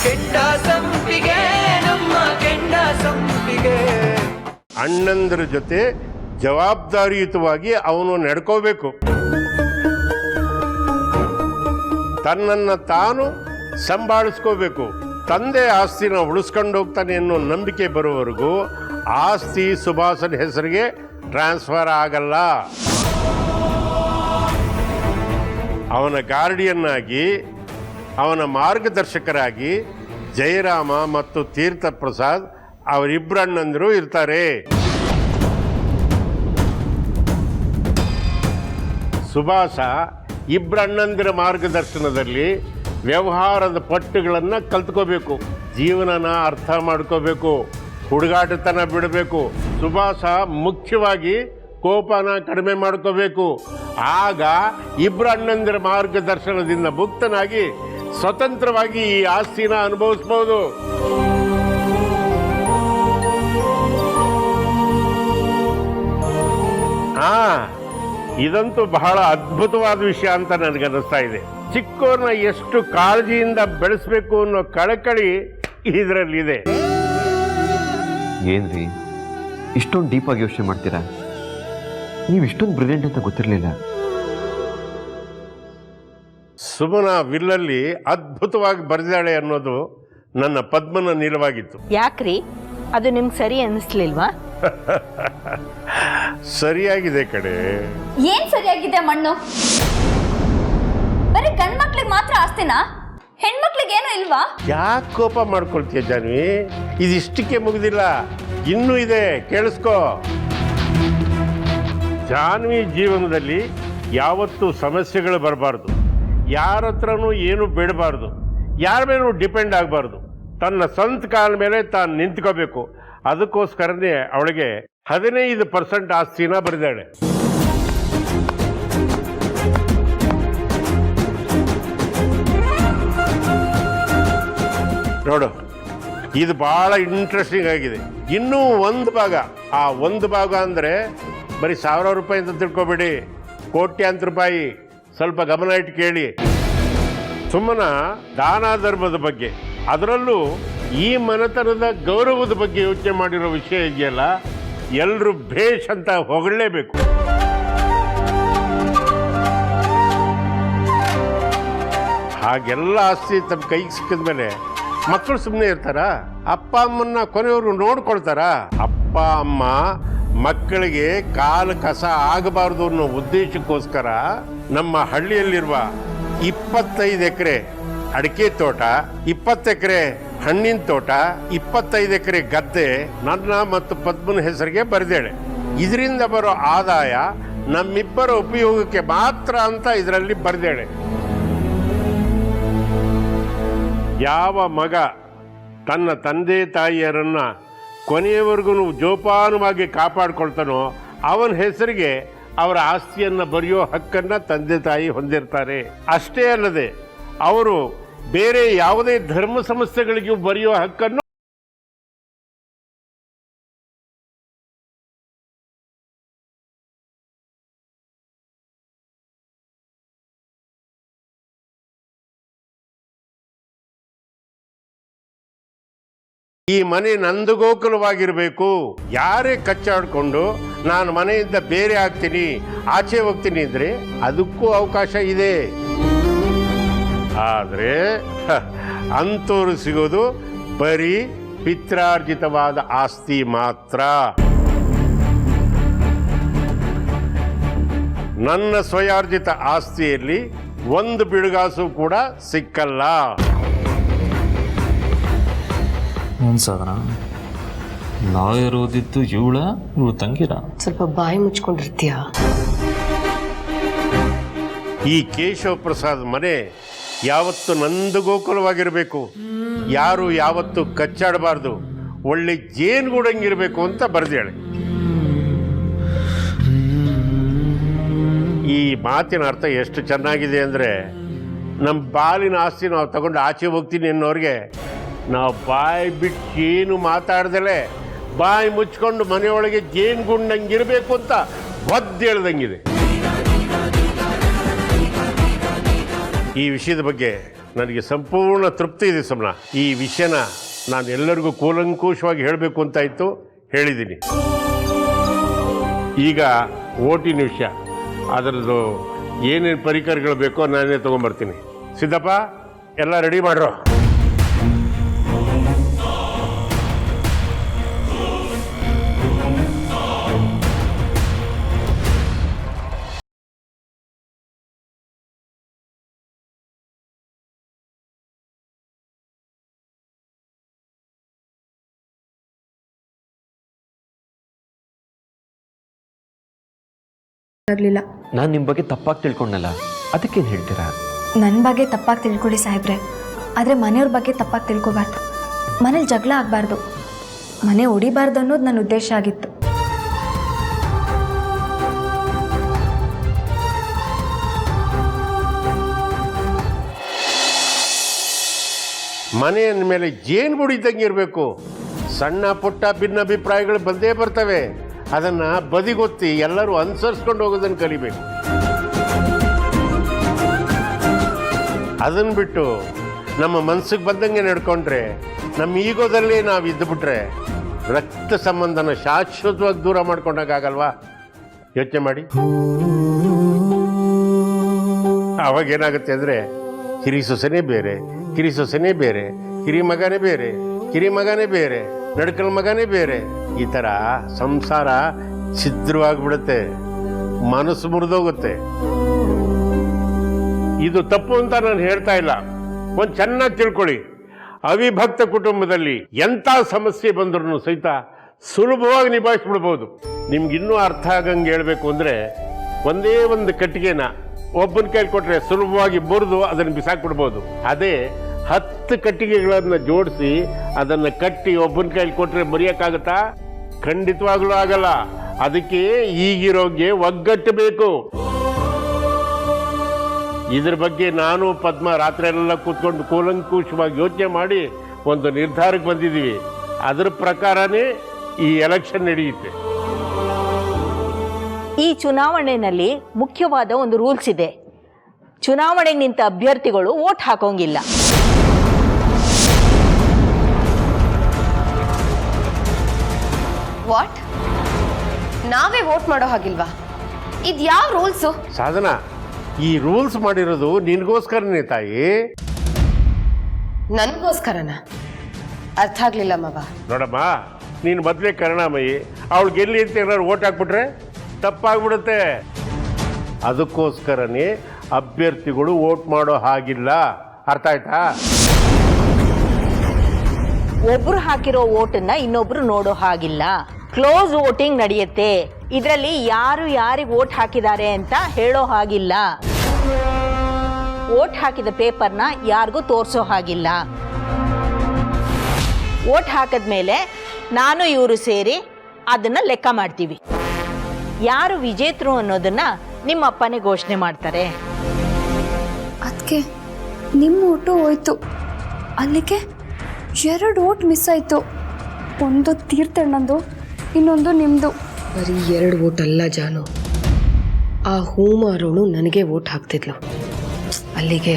ಕೆಂಡ ಸಂಪಿಗೆ ನಮ್ಮ ಕೆಂಡ ಸಂಪಿಗೆ. ಅಣ್ಣಂದ್ರ ಜೊತೆ ಜವಾಬ್ದಾರಿಯುತವಾಗಿ ಅವನು ನಡ್ಕೋಬೇಕು. ತನ್ನನ್ನು ತಾನು ಸಂಭಾಳಿಸ್ಕೋಬೇಕು. ತಂದೆ ಆಸ್ತಿನ ಉಳಿಸ್ಕೊಂಡು ಹೋಗ್ತಾನೆ ಅನ್ನೋ ನಂಬಿಕೆ ಬರೋವರೆಗೂ ಆಸ್ತಿ ಸುಭಾಷನ್ ಹೆಸರಿಗೆ ಟ್ರಾನ್ಸ್ಫರ್ ಆಗಲ್ಲ. ಅವನ ಗಾರ್ಡಿಯನ್ ಆಗಿ, ಅವನ ಮಾರ್ಗದರ್ಶಕರಾಗಿ ಜಯರಾಮ ಮತ್ತು ತೀರ್ಥ ಪ್ರಸಾದ್ ಅವರಿಬ್ಬರು ಅಣ್ಣಂದಿರು ಇರ್ತಾರೆ. ಸುಭಾಷ ಇಬ್ಬರು ಅಣ್ಣಂದಿರ ಮಾರ್ಗದರ್ಶನದಲ್ಲಿ ವ್ಯವಹಾರದ ಪಟ್ಟುಗಳನ್ನು ಕಲ್ತ್ಕೋಬೇಕು, ಜೀವನನ ಅರ್ಥ ಮಾಡ್ಕೋಬೇಕು, ಹುಡುಗಾಟತನ ಬಿಡಬೇಕು. ಸುಭಾಷ ಮುಖ್ಯವಾಗಿ ಕೋಪನ ಕಡಿಮೆ ಮಾಡ್ಕೋಬೇಕು. ಆಗ ಇಬ್ಬರು ಅಣ್ಣಂದಿರ ಮಾರ್ಗದರ್ಶನದಿಂದ ಮುಕ್ತನಾಗಿ ಸ್ವತಂತ್ರವಾಗಿ ಈ ಆಸ್ತಿನ ಅನುಭವಿಸ್ಬೋದು. ಇದಂತೂ ಬಹಳ ಅದ್ಭುತವಾದ ವಿಷಯ ಅಂತ ನನಗನ್ನಿಸ್ತಾ ಇದೆ. ಚಿಕ್ಕವ್ರನ್ನ ಎಷ್ಟು ಕಾಳಜಿಯಿಂದ ಬೆಳೆಸಬೇಕು ಅನ್ನೋ ಕಳಕಳಿ ಇದರಲ್ಲಿದೆ. ಏನ್ರಿ ಇಷ್ಟೊಂದು ಡೀಪ್ ಆಗಿ ಯೋಚನೆ ಮಾಡ್ತೀರಾ? ನೀವು ಇಷ್ಟೊಂದು ಬ್ರಿಲಿಯಂಟ್ ಅಂತ ಗೊತ್ತಿರಲಿಲ್ಲ. ಸುಮನ ವಿಲ್ಲಲ್ಲಿ ಅದ್ಭುತವಾಗಿ ಬರೆದಾಳೆ ಅನ್ನೋದು ನನ್ನ ಪದ್ಮನ ನಿಲುವಾಗಿತ್ತು. ಯಾಕ್ರಿ ಅದು ನಿಮ್ಗೆ ಸರಿ ಅನ್ನಿಸ್ಲಿಲ್ವಾ? ಸರಿಯಾಗಿದೆ ಕಡೆ. ಏನ್ ಸರಿಯಾಗಿದೆ ಮಣ್ಣು? ಬರೀ ಗಂಡ್ ಮಕ್ಳಿಗೆ ಮಾತ್ರ ಆಸ್ತಿನಾ? ಹೆಣ್ಮಕ್ಳಿಗೆ ಏನು ಇಲ್ವಾ? ಯಾಕೆ ಕೋಪ ಮಾಡ್ಕೊಳ್ತೀಯ ಜಾನ್ವಿ? ಇದಿಷ್ಟಕ್ಕೆ ಮುಗಿದಿಲ್ಲ, ಇನ್ನೂ ಇದೆ, ಕೇಳಿಸ್ಕೋ. ಜಾನ್ವಿ ಜೀವನದಲ್ಲಿ ಯಾವತ್ತೂ ಸಮಸ್ಯೆಗಳು ಬರಬಾರ್ದು, ಯಾರ ಹತ್ರನೂ ಏನು ಬೇಡಬಾರ್ದು, ಯಾರ ಮೇಲೂ ಡಿಪೆಂಡ್ ಆಗಬಾರ್ದು. ತನ್ನ ಸ್ವಂತ ಕಾಲ ಮೇಲೆ ತಾನು ನಿಂತ್ಕೋಬೇಕು. ಅದಕ್ಕೋಸ್ಕರನೇ ಅವಳಿಗೆ 15% ಆಸ್ತಿನ ಬರೆದಾಳೆ. ನೋಡು, ಇದು ಬಹಳ ಇಂಟ್ರೆಸ್ಟಿಂಗ್ ಆಗಿದೆ. ಇನ್ನೂ ಒಂದು ಭಾಗ, ಆ ಒಂದು ಭಾಗ ಅಂದರೆ ಬರೀ 1000 ರೂಪಾಯಿ ಅಂತ ತಿಳ್ಕೊಬೇಡಿ, ಕೋಟ್ಯಾಂತರ ರೂಪಾಯಿ. ಸ್ವಲ್ಪ ಗಮನ ಇಟ್ಟು ಕೇಳಿ. ಸುಮ್ಮನ ದಾನ ಧರ್ಮದ ಬಗ್ಗೆ, ಅದರಲ್ಲೂ ಈ ಮನೆತನದ ಗೌರವದ ಬಗ್ಗೆ ಯೋಚನೆ ಮಾಡಿರೋ ವಿಷಯ ಇದೆಯಲ್ಲ, ಎಲ್ಲರೂ ಭೇಷ್ ಅಂತ ಹೊಗಳಲೇಬೇಕು. ಹಾಗೆಲ್ಲ ಆಸ್ತಿ ತಮ್ಮ ಕೈಗೆ ಸಿಕ್ಕಿದ ಮೇಲೆ ಮಕ್ಕಳು ಸುಮ್ಮನೆ ಇರ್ತಾರ? ಅಪ್ಪ ಅಮ್ಮನ್ನ ಕೊನೆಯವರು ನೋಡ್ಕೊಳ್ತಾರ? ಅಪ್ಪ ಅಮ್ಮ ಮಕ್ಕಳಿಗೆ ಕಾಲು ಕಸ ಆಗಬಾರ್ದು ಅನ್ನೋ ಉದ್ದೇಶಕ್ಕೋಸ್ಕರ ನಮ್ಮ ಹಳ್ಳಿಯಲ್ಲಿರುವ 25 ಎಕರೆ ಅಡಿಕೆ ತೋಟ, 20 ಎಕರೆ ಹಣ್ಣಿನ ತೋಟ, 25 ಎಕರೆ ಗದ್ದೆ ನನ್ನ ಮತ್ತು ಪದ್ಮನ ಹೆಸರಿಗೆ ಬರೆದೇಳೆ. ಇದರಿಂದ ಬರೋ ಆದಾಯ ನಮ್ಮಿಬ್ಬರ ಉಪಯೋಗಕ್ಕೆ ಮಾತ್ರ ಅಂತ ಇದರಲ್ಲಿ ಬರೆದೇಳೆ. ಯಾವ ಮಗ ತನ್ನ ತಂದೆ ತಾಯಿಯರನ್ನ ಕೊನೆಯವರೆಗೂ ಜೋಪಾನವಾಗಿ ಕಾಪಾಡ್ಕೊಳ್ತಾನೋ ಅವನ ಹೆಸರಿಗೆ ಅವರ ಆಸ್ತಿಯನ್ನು ಬರೆಯೋ ಹಕ್ಕನ್ನು ತಂದೆ ತಾಯಿ ಹೊಂದಿರ್ತಾರೆ. ಅಷ್ಟೇ ಅಲ್ಲದೆ ಅವರು ಬೇರೆ ಯಾವುದೇ ಧರ್ಮ ಸಂಸ್ಥೆಗಳಿಗೂ ಬರೆಯೋ ಹಕ್ಕನ್ನು ಈ ಮನೆ ನಂದಗೋಕುಲವಾಗಿರಬೇಕು. ಯಾರೇ ಕಚ್ಚಾಡ್ಕೊಂಡು ನಾನು ಮನೆಯಿಂದ ಬೇರೆ ಆಗ್ತೀನಿ, ಆಚೆ ಹೋಗ್ತೀನಿ ಅಂದರೆ ಅದಕ್ಕೂ ಅವಕಾಶ ಇದೆ. ಆದರೆ ಅಂಥವ್ರು ಸಿಗೋದು ಬರೀ ಪಿತ್ರಾರ್ಜಿತವಾದ ಆಸ್ತಿ ಮಾತ್ರ. ನನ್ನ ಸ್ವಯಾರ್ಜಿತ ಆಸ್ತಿಯಲ್ಲಿ ಒಂದು ಬಿಡುಗಾಸು ಕೂಡ ಸಿಕ್ಕಲ್ಲ. ಸಾಧನ ಲಾಯರ್ ಓದಿದ್ದು ಇವಳು ತಂಗಿರ. ಸ್ವಲ್ಪ ಬಾಯಿ ಮುಚ್ಕೊಂಡಿರ್ತೀಯ. ಈ ಕೇಶವ ಪ್ರಸಾದ್ ಮನೆ ಯಾವತ್ತು ನಂದಗೋಕುಲವಾಗಿರಬೇಕು, ಯಾರು ಯಾವತ್ತು ಕಚ್ಚಾಡಬಾರ್ದು, ಒಳ್ಳೆ ಜೇನುಗೂಡಂಗಿರಬೇಕು ಅಂತ ಬರೆದೇಳೆ. ಈ ಮಾತಿನ ಅರ್ಥ ಎಷ್ಟು ಚೆನ್ನಾಗಿದೆ ಅಂದರೆ, ನಮ್ಮ ಬಾಲಿನ ಆಸ್ತಿ ನಾವು ತಗೊಂಡು ಆಚೆ ಹೋಗ್ತೀನಿ ಅನ್ನೋರಿಗೆ ನಾವು ಬಾಯಿ ಬಿಟ್ಟು ಏನು ಮಾತಾಡ್ದಲೆ ಬಾಯಿ ಮುಚ್ಕೊಂಡು ಮನೆಯೊಳಗೆ ಜೇನುಗುಂಡಂಗಿರಬೇಕು ಅಂತ ಒದ್ದು ಹೇಳ್ದಂಗಿದೆ. ಈ ವಿಷಯದ ಬಗ್ಗೆ ನನಗೆ ಸಂಪೂರ್ಣ ತೃಪ್ತಿ ಇದೆ ಸುಮ್ಮನ. ಈ ವಿಷಯನ ನಾನು ಎಲ್ಲರಿಗೂ ಕೂಲಂಕುಷವಾಗಿ ಹೇಳಬೇಕು ಅಂತ ಇತ್ತು, ಹೇಳಿದ್ದೀನಿ. ಈಗ ಓಟಿನ ವಿಷಯ, ಅದರದ್ದು ಏನೇನು ಪರಿಕರಗಳು ಬೇಕೋ ನಾನೇ ತೊಗೊಂಬರ್ತೀನಿ. ಸಿದ್ದಪ್ಪ, ಎಲ್ಲ ರೆಡಿ ಮಾಡ್ರೋ. ಆಗಲಿಲ್ಲ. ನಾನು ನಿಮ್ಮ ಬಗ್ಗೆ ತಪ್ಪಾಗಿ ತಿಳ್ಕೊಂಡಲ್ಲ, ಅದಕ್ಕೇನು ಹೇಳ್ತೀರಾ? ನನ್ನ ಬಗ್ಗೆ ತಪ್ಪಾಗಿ ತಿಳ್ಕೊಳ್ಳಿ ಸಾಹೇಬ್ರೆ, ಆದರೆ ಮನೆಯವ್ರ ಬಗ್ಗೆ ತಪ್ಪಾಗಿ ತಿಳ್ಕೊಬಾರ್ದು. ಮನೇಲಿ ಜಗಳ ಆಗಬಾರ್ದು, ಮನೆ ಹೊಡಿಬಾರ್ದು ಅನ್ನೋದು ನನ್ನ ಉದ್ದೇಶ ಆಗಿತ್ತು. ಮನೆಯ ಮೇಲೆ ಜೇನು ಬುಡಿದಂಗೆ ಇರಬೇಕು. ಸಣ್ಣ ಪುಟ್ಟ ಭಿನ್ನಾಭಿಪ್ರಾಯಗಳು ಬಂದೇ ಬರ್ತವೆ. ಅದನ್ನು ಬದಿಗೊತ್ತಿ ಎಲ್ಲರೂ ಅನುಸರಿಸ್ಕೊಂಡು ಹೋಗೋದನ್ನು ಕಲಿಬೇಕು. ಅದನ್ನು ಬಿಟ್ಟು ನಮ್ಮ ಮನಸ್ಸಿಗೆ ಬಂದಂಗೆ ನಡ್ಕೊಂಡ್ರೆ, ನಮ್ಮ ಈಗೋದಲ್ಲಿ ನಾವು ಇದ್ದುಬಿಟ್ರೆ ರಕ್ತ ಸಂಬಂಧನ ಶಾಶ್ವತವಾಗಿ ದೂರ ಮಾಡ್ಕೊಂಡಾಗಲ್ವಾ? ಯೋಚನೆ ಮಾಡಿ. ಅವಾಗೇನಾಗುತ್ತೆ ಅಂದರೆ, ಹಿರಿ ಸೊಸೆನೇ ಬೇರೆ, ಕಿರಿ ಸೊಸೆನೇ ಬೇರೆ, ಹಿರಿ ಮಗನೇ ಬೇರೆ, ಕಿರಿ ಮಗನೇ ಬೇರೆ, ನಡ್ಕಲ್ ಮಗನೇ ಬೇರೆ. ಈ ಥರ ಸಂಸಾರ ಛಿದ್ರವಾಗಿಬಿಡುತ್ತೆ, ಮನಸ್ಸು ಮುರಿದೋಗುತ್ತೆ. ಇದು ತಪ್ಪು ಅಂತ ನಾನು ಹೇಳ್ತಾ ಇಲ್ಲ. ಒಂದು ಚೆನ್ನಾಗಿ ತಿಳ್ಕೊಳ್ಳಿ, ಅವಿಭಕ್ತ ಕುಟುಂಬದಲ್ಲಿ ಎಂಥ ಸಮಸ್ಯೆ ಬಂದ್ರೂ ಸಹಿತ ಸುಲಭವಾಗಿ ನಿಭಾಯಿಸ್ಬಿಡ್ಬೋದು. ನಿಮ್ಗಿನ್ನೂ ಅರ್ಥ ಆಗಂಗೆ ಹೇಳಬೇಕು ಅಂದರೆ, ಒಂದೇ ಒಂದು ಕಟ್ಟಿಗೆನ ಒಬ್ಬನ ಕೈಲಿ ಕೊಟ್ಟರೆ ಸುಲಭವಾಗಿ ಮುರಿದು ಅದನ್ನು ಬಿಸಾಕ್ಬಿಡ್ಬೋದು. ಅದೇ 10 ಕಟ್ಟಿಗೆಗಳನ್ನು ಜೋಡಿಸಿ ಅದನ್ನು ಕಟ್ಟಿ ಒಬ್ಬನ ಕೈಲಿ ಕೊಟ್ಟರೆ ಮರೆಯೋಕ್ಕಾಗತ್ತಾ? ಖಂಡಿತವಾಗ್ಲೂ ಆಗಲ್ಲ. ಅದಕ್ಕೆ ಈಗಿರೋಗೆ ಒಗ್ಗಟ್ಟು ಬೇಕು. ಇದ್ರ ಬಗ್ಗೆ ನಾನು ಪದ್ಮ ರಾತ್ರಿ ಎಲ್ಲ ಕೂತ್ಕೊಂಡು ಕೂಲಂಕುಷವಾಗಿ ಯೋಚನೆ ಮಾಡಿ ಒಂದು ನಿರ್ಧಾರಕ್ಕೆ ಬಂದಿದ್ದೀವಿ. ಅದರ ಪ್ರಕಾರನೇ ಈ ಎಲೆಕ್ಷನ್ ನಡೆಯುತ್ತೆ. ಈ ಚುನಾವಣೆಯಲ್ಲಿ ಮುಖ್ಯವಾದ ಒಂದು ರೂಲ್ಸ್ ಇದೆ. ಚುನಾವಣೆಗೆ ನಿಂತ ಅಭ್ಯರ್ಥಿಗಳು ವೋಟ್ ಹಾಕೋಂಗಿಲ್ಲ. ವಾಟ್? ನಾವೇ ವೋಟ್ ಮಾಡೋ ಹಾಗಿಲ್ವಾ? ಇದು ಯಾವ ರೂಲ್ಸು? ಸಾಧನಾ, ಈ ರೂಲ್ಸ್ ಮಾಡಿರೋದು ನಿನಗೋಸ್ಕರನೇ ತಾಯಿ. ನನಗೋಸ್ಕರನ? ಅರ್ಥ ಆಗ್ಲಿಲ್ಲ ಮಗ. ನೋಡಮ್ಮ, ನೀನು ಮೊದಲೇ ಕರುಣಾಮಯಿ. ಅವಳು ಗೆಲ್ಲಿ ಅಂತ ಏನಾದ್ರು ಓಟ್ ಹಾಕ್ಬಿಟ್ರೆ ತಪ್ಪಾಗ್ಬಿಡುತ್ತೆ. ಅದಕ್ಕೋಸ್ಕರನೇ ಅಭ್ಯರ್ಥಿಗಳು ವೋಟ್ ಮಾಡೋ ಹಾಗಿಲ್ಲ. ಅರ್ಥ ಆಯ್ತಾ? ಒಬ್ರು ಹಾಕಿರೋ ವೋಟನ್ನ ಇನ್ನೊಬ್ರು ನೋಡೋ ಹಾಗಿಲ್ಲ. ಕ್ಲೋಸ್ ವೋಟಿಂಗ್ ನಡೆಯುತ್ತೆ. ಇದರಲ್ಲಿ ಯಾರು ಯಾರಿಗೆ ವೋಟ್ ಹಾಕಿದ್ದಾರೆ ಅಂತ ಹೇಳೋ ಹಾಗಿಲ್ಲ. ವೋಟ್ ಹಾಕಿದ ಪೇಪರ್ನ ಯಾರಿಗೂ ತೋರಿಸೋ ಹಾಗಿಲ್ಲ. ವೋಟ್ ಹಾಕಿದ್ಮೇಲೆ ನಾನು ಇವರು ಸೇರಿ ಅದನ್ನ ಲೆಕ್ಕ ಮಾಡ್ತೀವಿ. ಯಾರು ವಿಜೇತರು ಅನ್ನೋದನ್ನ ನಿಮ್ಮ ಅಪ್ಪನೇ ಘೋಷಣೆ ಮಾಡ್ತಾರೆ. ಅದಕ್ಕೆ ನಿಮ್ಮ ಓಟು ಹೋಯ್ತು, ಅಲ್ಲಿಗೆ 2 ಓಟ್ ಮಿಸ್ ಆಯಿತು. ಒಂದು ತೀರ್ಥಣ್ಣಂದು, ಇನ್ನೊಂದು ನಿಮ್ಮದು. ಬರೀ 2 ವೋಟ್ ಅಲ್ಲ ಜಾನು, ಆ ಹೂಮಾರೋಳು ನನಗೆ ವೋಟ್ ಹಾಕ್ತಿದ್ಲು. ಅಲ್ಲಿಗೆ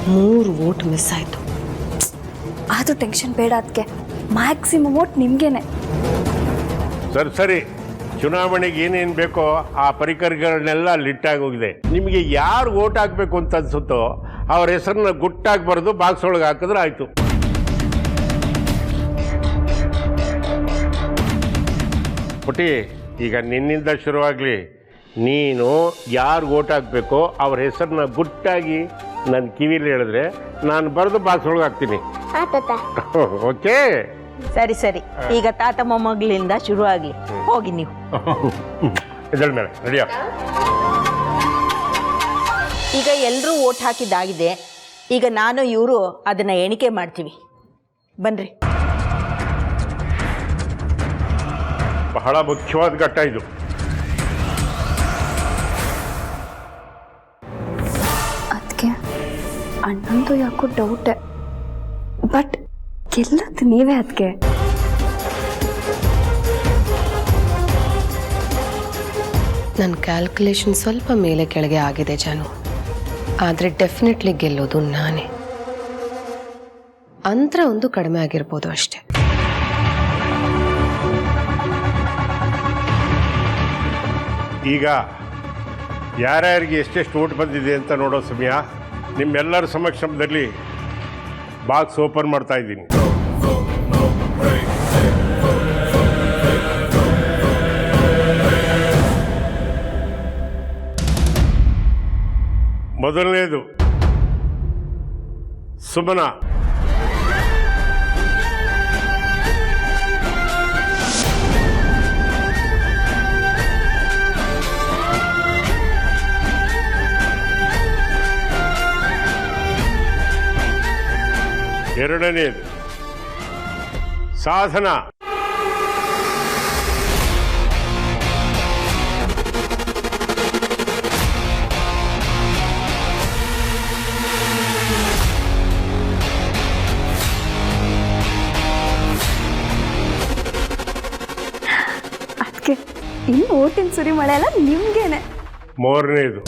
3 ವೋಟ್ ಮಿಸ್ ಆಯಿತು. ಆದರೂ ಟೆನ್ಷನ್ ಬೇಡ, ಅದಕ್ಕೆ ಮ್ಯಾಕ್ಸಿಮಮ್ ವೋಟ್ ನಿಮಗೇನೆ. ಸರಿ, ಚುನಾವಣೆಗೆ ಏನೇನು ಬೇಕೋ ಆ ಪರಿಕರಗಳನ್ನೆಲ್ಲ ಲಿಟ್ಟಾಗಿ ಹೋಗಿದೆ. ನಿಮಗೆ ಯಾರು ವೋಟ್ ಹಾಕಬೇಕು ಅಂತ ಅನ್ಸುತ್ತೋ ಅವ್ರ ಹೆಸರನ್ನ ಗುಟ್ಟಾಗಿ ಬರೆದು ಬಾಕ್ಸ್ ಒಳಗೆ ಹಾಕಿದ್ರೆ ಆಯಿತು. ಪುಟಿ, ಈಗ ನಿನ್ನಿಂದ ಶುರುವಾಗಲಿ. ನೀನು ಯಾರು ವೋಟ್ ಹಾಕಬೇಕೋ ಅವ್ರ ಹೆಸರನ್ನ ಗುಟ್ಟಾಗಿ ನನ್ನ ಕಿವಿಲಿ ಹೇಳಿದ್ರೆ ನಾನು ಬರೆದು ಬಾಕ್ಸ್ ಒಳಗೆ ಹಾಕ್ತೀನಿ. ಓಕೆ? ಸರಿ, ಈಗ ತಾತ ಮೊಮ್ಮಗಳಿಂದ ಶುರು ಆಗಲಿ. ಹೋಗಿ ನೀವು. ಇದರ ಮೇಲೆ ರೆಡಿಯಾ? ಈಗ ಎಲ್ಲರೂ ವೋಟ್ ಹಾಕಿದ್ದಾಗಿದೆ. ಈಗ ನಾನು ಇವರು ಅದನ್ನ ಎಣಿಕೆ ಮಾಡ್ತೀವಿ. ಬನ್ರಿ. ಬಹಳ ಮುಖ್ಯವಾದ ಘಟ್ಟ ಇದು. ಅದಕ್ಕೆ ಅಣ್ಣಂದು ಯಾಕೋ ಡೌಟೆ, ಬಟ್ ಗೆಲ್ಲದ್ದು ನೀವೇ. ಅದಕ್ಕೆ ನನ್ನ ಕ್ಯಾಲ್ಕುಲೇಷನ್ ಸ್ವಲ್ಪ ಮೇಲೆ ಕೆಳಗೆ ಆಗಿದೆ ಜಾನು, ಆದರೆ ಡೆಫಿನೆಟ್ಲಿ ಗೆಲ್ಲೋದು ನಾನೇ. ಅಂತರ ಒಂದು ಕಡಿಮೆ ಆಗಿರ್ಬೋದು ಅಷ್ಟೆ. ಈಗ ಯಾರ್ಯಾರಿಗೆ ಎಷ್ಟೆಷ್ಟು ಓಟ್ ಬಂದಿದೆ ಅಂತ ನೋಡೋ ಸಮಯ. ನಿಮ್ಮೆಲ್ಲರ ಸಮಕ್ಷಮದಲ್ಲಿ ಬಾಕ್ಸ್ ಓಪನ್ ಮಾಡ್ತಾ ಇದ್ದೀನಿ. ಮೊದಲನೇದು ಸುಮನ. ಎರಡನೇದು ಸಾಧನ. ಅದಕ್ಕೆ ಇನ್ನು ಓಟಿನ ಸುರಿ ಮಳೆ ಎಲ್ಲ ನಿಮ್ಗೇನೆ. ಮೂರನೇದು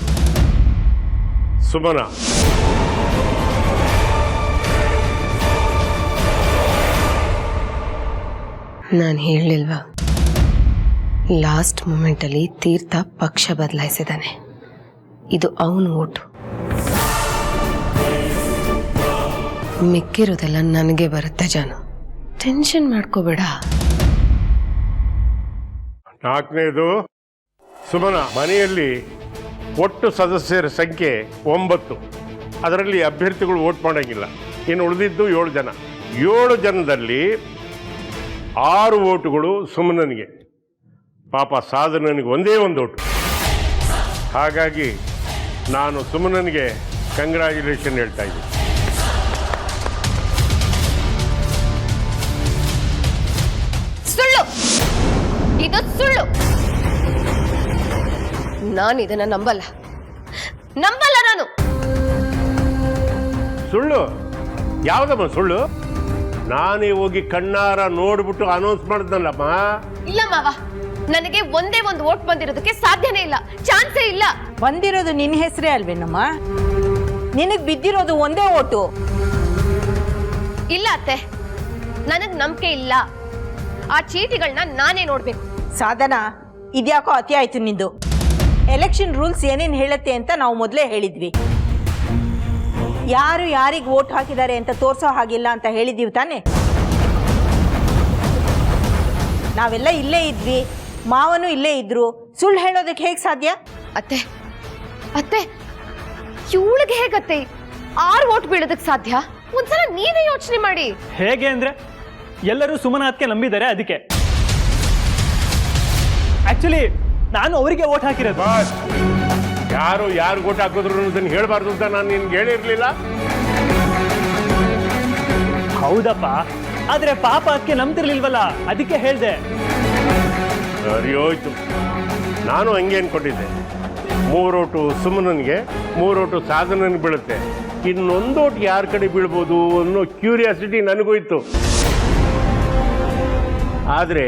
ಸುಮನ. ನಾನು ಹೇಳಲಿಲ್ವಾ, ಲಾಸ್ಟ್ ಮೂಮೆಂಟಲ್ಲಿ ತೀರ್ಥ ಪಕ್ಷ ಬದಲಾಯಿಸಿದ್ದಾನೆ. ಇದು ಅವನ ಓಟು. ಮಿಕ್ಕಿರೋದೆಲ್ಲ ನನಗೆ ಬರುತ್ತೆ ಜಾನು, ಟೆನ್ಷನ್ ಮಾಡ್ಕೋಬೇಡ. ನಾಲ್ಕನೇದು ಸುಮನ. ಮನೆಯಲ್ಲಿ ಒಟ್ಟು ಸದಸ್ಯರ ಸಂಖ್ಯೆ 9. ಅದರಲ್ಲಿ ಅಭ್ಯರ್ಥಿಗಳು ವೋಟ್ ಮಾಡೋಂಗಿಲ್ಲ. ಇನ್ನು ಉಳಿದಿದ್ದು 7 ಜನ. 7 ಜನದಲ್ಲಿ 6 ಓಟುಗಳು ಸುಮನನಿಗೆ. ಪಾಪ ಸಾಧನನಿಗೆ ಒಂದೇ ಒಂದು ಓಟು. ಹಾಗಾಗಿ ನಾನು ಸುಮನನಿಗೆ ಕಂಗ್ರ್ಯಾಚುಲೇಷನ್ ಹೇಳ್ತಾ ಇದ್ದೀನಿ. ಸುಳ್ಳು, ಇದು ಸುಳ್ಳು. ನಾನು ಇದನ್ನ ನಂಬಲ್ಲ ನಾನು. ಸುಳ್ಳು? ಯಾವುದಮ್ಮ ಸುಳ್ಳು? ನಾನೇ ಹೋಗಿ ಕಣ್ಣಾರ ನೋಡ್ಬಿಟ್ಟು ಅನೌನ್ಸ್ ಮಾಡಿದ್ನಲ್ಲಮ್ಮ. ಇಲ್ಲ ಮಾವ, ನನಗೆ ಒಂದೇ ಒಂದು ವೋಟ್ ಬಂದಿರೋದಕ್ಕೆ ಸಾಧ್ಯನೇ ಇಲ್ಲ, ಚಾನ್ಸೇ ಇಲ್ಲ. ಬಂದಿರೋದು ನಿನ್ನ ಹೆಸರೇ ಅಲ್ವೇನಮ್ಮ? ನಿನಗೆ ಬಿದ್ದಿರೋದು ಒಂದೇ ಓಟು. ಇಲ್ಲ ಅತ್ತೆ, ನನಗ್ ನಂಬಿಕೆ ಇಲ್ಲ. ಆ ಚೀಟಿಗಳನ್ನ ನಾನೇ ನೋಡ್ಬೇಕು. ಸಾಧನ, ಇದ್ಯಾಕೋ ಅತಿ ಆಯ್ತು ನಿಂದು. ಎಲೆಕ್ಷನ್ ರೂಲ್ಸ್ ಏನೇನು ಹೇಳುತ್ತೆ ಅಂತ ನಾವು ಮೊದಲೇ ಹೇಳಿದ್ವಿ. ಯಾರು ಯಾರಿಗೆ ವೋಟ್ ಹಾಕಿದ್ದಾರೆ ಅಂತ ತೋರಿಸೋ ಹಾಗಿಲ್ಲ ಅಂತ ಹೇಳಿದ್ದೀವಿ ತಾನೆ. ನಾವೆಲ್ಲ ಇಲ್ಲೇ ಇದ್ವಿ, ಮಾವನು ಇಲ್ಲೇ ಇದ್ರು. ಸುಳ್ಳು ಹೇಳೋದಕ್ಕೆ ಹೇಗೆ ಸಾಧ್ಯ? ಅತ್ತೆ ಅತ್ತೆ, ಇವಳಿಗೆ ಹೇಗತ್ತೆ 6 ವೋಟ್ ಬೀಳೋದಕ್ಕೆ ಸಾಧ್ಯ? ಒಂದ್ಸಲ ನೀವೇ ಯೋಚನೆ ಮಾಡಿ. ಹೇಗೆ ಅಂದ್ರೆ ಎಲ್ಲರೂ ಸುಮನಾಥ್ಗೆ ನಂಬಿದ್ದಾರೆ, ಅದಕ್ಕೆ. ಆಕ್ಚುಲಿ ನಾನು ಅವರಿಗೆ ವೋಟ್ ಹಾಕಿರೋದು. ಬಾಸ್, ಯಾರು ವೋಟ್ ಹಾಕಿದ್ರು ಅನ್ನೋದನ್ನ ಹೇಳಬಾರ್ದು ಅಂತ ನಾನು ನಿನ್ಗೆ ಹೇಳಿರ್ಲಿಲ್ಲ. ಹೌದಪ್ಪ, ಆದ್ರೆ ಪಾಪ ಅದಕ್ಕೆ ನಂಬ್ತಿರ್ಲಿಲ್ವಲ್ಲ, ಅದಕ್ಕೆ ಹೇಳ್ದೆ. ಸರಿ ಹೋಯ್ತು, ನಾನು ಹಂಗೆ ಅನ್ಕೊಂಡಿದ್ದೆ. 3 ಓಟು ಸುಮನನ್ಗೆ, 3 ಓಟು ಸಾಧನನಿಗೆ ಬೀಳುತ್ತೆ. ಇನ್ನೊಂದು ಓಟ್ ಯಾರ ಕಡೆ ಬೀಳ್ಬೋದು ಅನ್ನೋ ಕ್ಯೂರಿಯಾಸಿಟಿ ನನಗೂ ಇತ್ತು. ಆದರೆ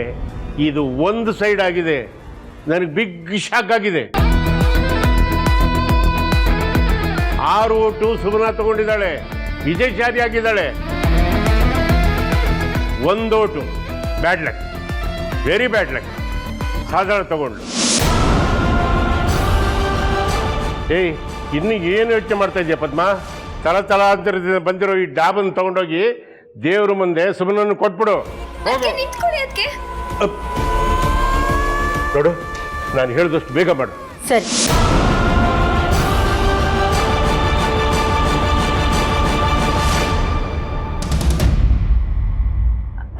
ಇದು ಒಂದು ಸೈಡ್ ಆಗಿದೆ. ನನಗೆ ಬಿಗ್ ಶಾಕ್ ಆಗಿದೆ. 6 ಓಟು ಸುಮನ ತಗೊಂಡಿದ್ದಾಳೆ, ವಿಜಯಶಾಲಿ ಆಗಿದ್ದಾಳೆ. 1 vote bad luck, very bad luck, ಸಾಧಾರಣ ತಗೊಂಡು. ಏಯ್, ಇನ್ನು ಏನು ಯೋಚನೆ ಮಾಡ್ತಾ ಇದೆಯಾ ಪದ್ಮ? ತಲಾಂತರದಿಂದ ಬಂದಿರೋ ಈ ಡಾಬನ್ನು ತಗೊಂಡೋಗಿ ದೇವ್ರ ಮುಂದೆ ಸುಮನನ್ನು ಕೊಟ್ಬಿಡು. ನೋಡು, ನಾನು ಹೇಳಿದಷ್ಟು ಬೇಗ ಮಾಡು. ಸರಿ.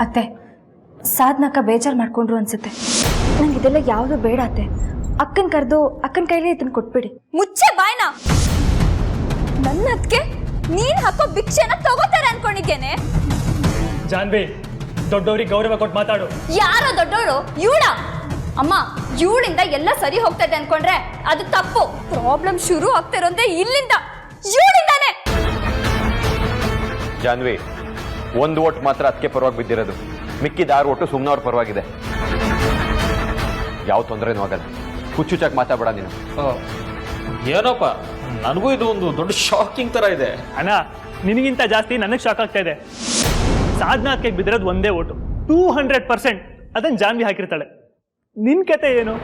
ಅತ್ತೆ, ಸಾಧನಕ್ಕ ಬೇಜಾರು ಮಾಡ್ಕೊಂಡ್ರು ಅನ್ಸುತ್ತೆ. ನಂಗೆ ಇದೆಲ್ಲ ಯಾವುದು ಬೇಡ ಅತ್ತೆ. ಅಕ್ಕನ ಕರೆದು ಅಕ್ಕನ ಕೈಲೇ ಇದನ್ನ ಕೊಟ್ಬಿಡಿ. ಮುಚ್ಚೆ ಬಾಯ್ನ. ನನ್ನ ಅದಕ್ಕೆ ನೀನ್ ಹಾಕೋ ಭಿಕ್ಷೆನ ತಗೋತಾರೆ ಅನ್ಕೊಂಡಿದ್ದೇನೆ. ಜಾನ್ವಿ, ದೊಡ್ಡವ್ರಿಗೆ ಗೌರವ ಕೊಟ್ಟು ಮಾತಾಡು. ಯಾರೋ ದೊಡ್ಡವಳು? ಇವಳ ಅಮ್ಮ. ಇವಳಿಂದ ಎಲ್ಲ ಸರಿ ಹೋಗ್ತದೆ ಅನ್ಕೊಂಡ್ರೆ ಅದು ತಪ್ಪು. ಪ್ರಾಬ್ಲಮ್ ಶುರು ಆಗ್ತಿರೋದೇ ಇಲ್ಲಿಂದ, ಇವಳಿಂದಾನೆ. ಜಾನ್ವಿ, 1 ಓಟ್ ಮಾತ್ರ ಅದಕ್ಕೆ ಪರವಾಗಿ ಬಿದ್ದಿರೋದು. ಮಿಕ್ಕಿದ 6 ಓಟು ಸುಮ್ಮನೆ ಅವ್ರ ಪರವಾಗಿದೆ. ಯಾವ ತೊಂದರೆನೂ ಆಗಲ್ಲ. ಹುಚ್ಚುಚ್ಚಾಗಿ ಮಾತಾಡಬೇಡ ನೀನು. ಏನೋಪ್ಪ, ನನಗೂ ಇದು ಒಂದು ದೊಡ್ಡ ಶಾಕಿಂಗ್ ತರ ಇದೆ. ಅಣ್ಣ, ನಿನಗಿಂತ ಜಾಸ್ತಿ ನನಗೆ ಶಾಕ್ ಆಗ್ತಾ ಇದೆ. ಸಾಧನಾಕ್ಕೆ ಬಿದ್ದಿರೋದು ಒಂದೇ ಓಟು 200%. ಅದನ್ನು ಜಾನ್ವಿ ಹಾಕಿರ್ತಾಳೆ. ನಿನ್ ಕತೆ ಏನು?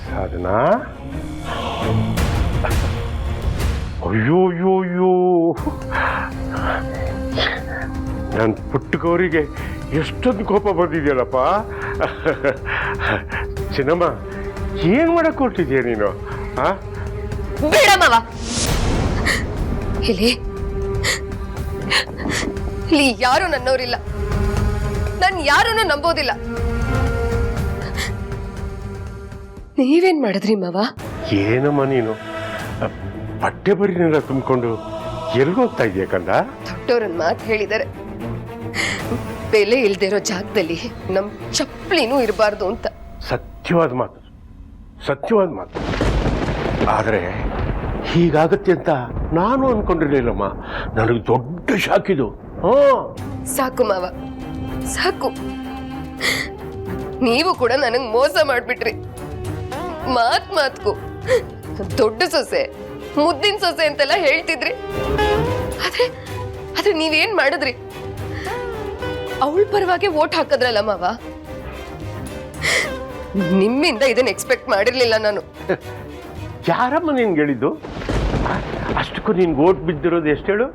ಸಾಧನಾ, ಅಯ್ಯೋ ಅಯ್ಯೋ ಅಯ್ಯೋ, ನನ್ನ ಪುಟ್ಟಗೌರಿಗೆ ಎಷ್ಟೊಂದು ಕೋಪ ಬಂದಿದೆಯಲ್ಲಪ್ಪ. ಚಿನ್ನಮ್ಮ, ಏನು ಮಾಡಕ್ಕೆ ಹೊರಟಿದ್ಯಾ ನೀನು? ಬೇಡ ಮಾವ, ಇಲ್ಲಿ ಯಾರು ನನ್ನವರಿಲ್ಲ. ನಾನು ಯಾರನ್ನು ನಂಬೋದಿಲ್ಲ. ನೀವೇನ್ ಮಾಡಿದ್ರಿ ಮಾವ? ಏನಮ್ಮ ನೀನು ಬಟ್ಟೆ ಬರಿನೆಲ್ಲ ತುಂಬಿಕೊಂಡು ಎಲ್ಗೋಗ್ತಾ ಇದೆಯಾ ಕಂದ? ದೊಡ್ಡವ್ರನ್ನ ಮಾತು ಹೇಳಿದ್ದಾರೆ, ಬೆಲೆ ಇಲ್ದಿರೋ ಜಾಗದಲ್ಲಿ ನಮ್ ಚಪ್ಪಲಿನೂ ಇರಬಾರ್ದು ಅಂತ. ಸತ್ಯವಾದ ಮಾತು, ಸತ್ಯವಾದ ಮಾತು. ಆದರೆ ಹೀಗಾಗತ್ತೆ ಅಂತ ನಾನು ಅನ್ಕೊಂಡಿರ್ಲಿಲ್ಲಮ್ಮ. ನನಗೆ ದೊಡ್ಡ ಶಾಕ್ ಇದು. ಸಾಕು ಮಾವ, ಸಾಕು. ನೀವು ಕೂಡ ನನಗ್ ಮೋಸ ಮಾಡ್ಬಿಟ್ರಿ. ಮಾತ್ಗೂ ದೊಡ್ಡ ಸೊಸೆ, ಮುದ್ದಿನ ಸೊಸೆ ಅಂತೆಲ್ಲ ಹೇಳ್ತಿದ್ರಿ. ಆದ್ರೆ ನೀವೇನ್ ಮಾಡಿದ್ರಿ? ಅವಳ ಪರವಾಗಿ ವೋಟ್ ಹಾಕದ್ರಲ್ಲ ಮಾವ. ನಿಮ್ಮಿಂದ ಇದನ್ನ ಎಕ್ಸ್ಪೆಕ್ಟ್ ಮಾಡಿರ್ಲಿಲ್ಲ ನಾನು. ಯಾರಮ್ಮ ನಿನ್ಗೆ ಹೇಳಿದ್ದು? ಅಷ್ಟಕ್ಕೂ ನಿನ್ಗೆ ಓಟ್ ಬಿದ್ದಿರೋದು ಎಷ್ಟು ಹೇಳು?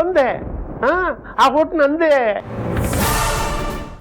ಒಂದೇ. ಆ ಓಟ್ ನಂದೇ.